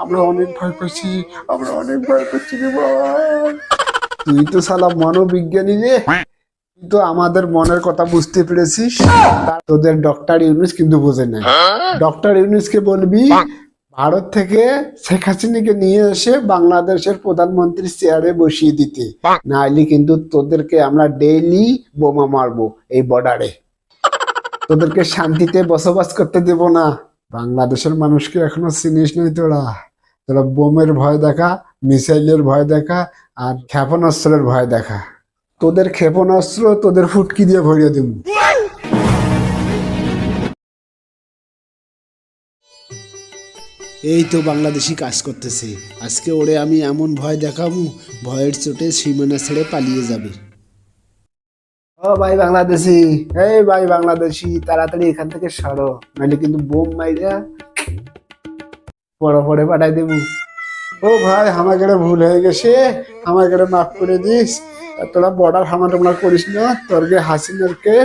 আমরা অনেক ভয় পাচ্ছি, আমরা অনেক ভয় পাচ্ছি রে ভাই। তুই তো শালা মনোবিজ্ঞানী রে, কিন্তু আমাদের মনের কথা বুঝতে পেরেছিস। তোদের ডক্টর ইউনূস কিন্তু বোঝে না। ডক্টর ইউনূসকে বলবি ভারত থেকে শেখ হাসিনাকে নিয়ে এসে বাংলাদেশের প্রধানমন্ত্রীর চেয়ারে বসিয়ে দিতে, নাহলে কিন্তু তোদেরকে আমরা ডেইলি বোমা মারবো এই বর্ডারে। তোদেরকে শান্তিতে বসবাস করতে দেব না। বাংলাদেশের মানুষকে এখনো চিনিস নাই তোরা। তোরা বোমের ভয় দেখা, মিসাইলের ভয় দেখা, আর ক্ষেপণাস্ত্রের ভয় দেখা। তোদের ক্ষেপণাস্ত্র তোদের ফুটকি দিয়ে ভরিয়ে দেব। এই তো বাংলাদেশি কাজ করতেছে, আজকে ওরে আমি এমন ভয় দেখাবো, ভয়ের চোটে সীমানা ছেড়ে পালিয়ে যাবে। ও ভাই বাংলাদেশি, এই ভাই বাংলাদেশি, তাড়াতাড়ি এখান থেকে সরো, নাহলে কিন্তু বোম মাইরা পরে পরে পাঠাই দেবো। ও ভাই আমাকে ভুল হয়ে গেছে, আমাকে মাফ করে দিস। তোরা বর্ডার হামলা করিস না। তোরকে হাসিনারকে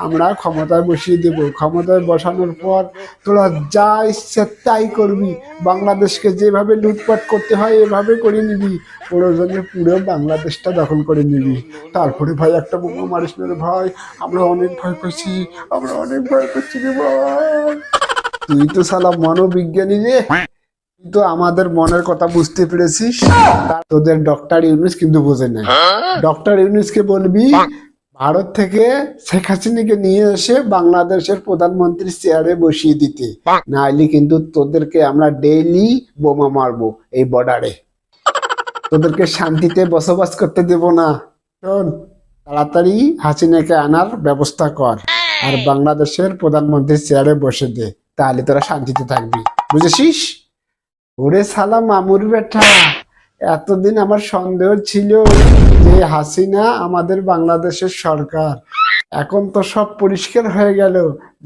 আমরা ক্ষমতায় বসিয়ে দেব। ক্ষমতায় বসানোর পর তোরা যা ইচ্ছা তাই করবি। বাংলাদেশকে যেভাবে লুটপাট করতে হয় এভাবে করে নিবি। প্রয়োজনে পুরো বাংলাদেশটা দখল করে নিবি। তারপরে ভাই একটা বোমা মারিস না রে ভাই, আমরা অনেক ভয় পাচ্ছি, আমরা অনেক ভয় পাচ্ছি রে ভাই। তুই তো শালা মনোবিজ্ঞানী রে, কিন্তু আমাদের মনের কথা বুঝতে পেরেছিস। তোদের ডক্টর ইউনূস কিন্তু বোঝে না। ডক্টর ইউনূসকে বলবি ভারত থেকে শেখ হাসিনাকে নিয়ে এসে বাংলাদেশের প্রধানমন্ত্রীর চেয়ারে বসিয়ে দিতে, নাহলে কিন্তু তোদেরকে আমরা ডেইলি বোমা মারবো এই বর্ডারে। তোদেরকে শান্তিতে বসবাস করতে দেব না। শোন, তাড়াতাড়ি হাসিনাকে আনার ব্যবস্থা কর, আর বাংলাদেশের প্রধানমন্ত্রীর চেয়ারে বসে দে, তাহলে তোরা শান্তিতে থাকবি, বুঝেছিস? ওরে শালা মামুর বেটা, এতদিন আমার সন্দেহ ছিল যে হাসিনা আমাদের বাংলাদেশের সরকার। এখন তো সব পরিষ্কার হয়ে গেল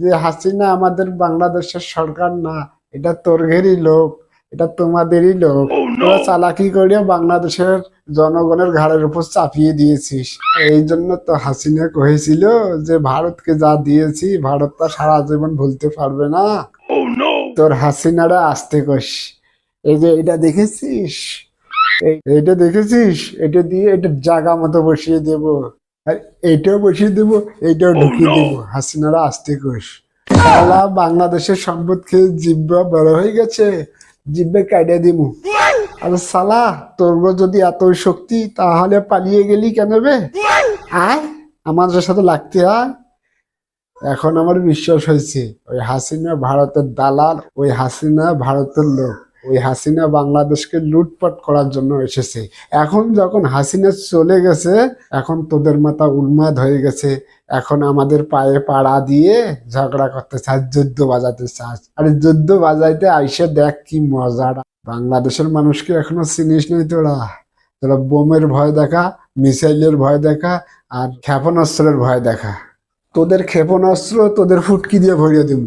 যে হাসিনা আমাদের বাংলাদেশের সরকার না, এটা তোরঘেরই লোক, এটা তোমাদেরই লোক। তোরা চালাকি করে বাংলাদেশের জনগণের ঘাড়ের উপর চাপিয়ে দিয়েছিস। এই জন্য তো হাসিনা কহেছিল যে ভারতকে যা দিয়েছি ভারত তা সারা জীবন ভুলতে পারবে না। তোর হাসিনারা আসতে কস। এই যে এটা দেখেছিস, এইটা দেখেছিস, এটা দিয়ে এটা জায়গা মতো বসিয়ে দেব, আর এইটাও বসিয়ে দেব, এইটাও ঢুকিয়ে দেব। হাসিনারা আসতে কোষ। শালা বাংলাদেশের সম্পদ খেয়ে জিব্বা বড় হয়ে গেছে, জিব্বে কাটিয়ে দিব। আর শালা তোর যদি এত শক্তি তাহলে পালিয়ে গেলি কেন বে? আয় আমাদের সাথে লাগতে হয়। এখন আমার বিশ্বাস হয়েছে ওই হাসিনা ভারতের দালাল, ওই হাসিনা ভারতের লোক, ওই হাসিনা বাংলাদেশকে লুটপাট করার জন্য এসেছে। এখন যখন হাসিনা চলে গেছে, এখন তোদের মাথা উন্মাদ হয়ে গেছে। এখন আমাদের পায়ে পাড়া দিয়ে ঝগড়া করতে চাস, যুদ্ধ বাজাতে চাস। আরে যুদ্ধ বাজাইতে আইসে দেখ কি মজাটা। বাংলাদেশের মানুষকে এখনো চিনিস নাই তোরা। তোরা বোমের ভয় দেখা, মিসাইলের ভয় দেখা, আর ক্ষেপণাস্ত্রের ভয় দেখা। তোদের ক্ষেপণাস্ত্র তোদের ফুটকি দিয়ে ভরিয়ে দেব।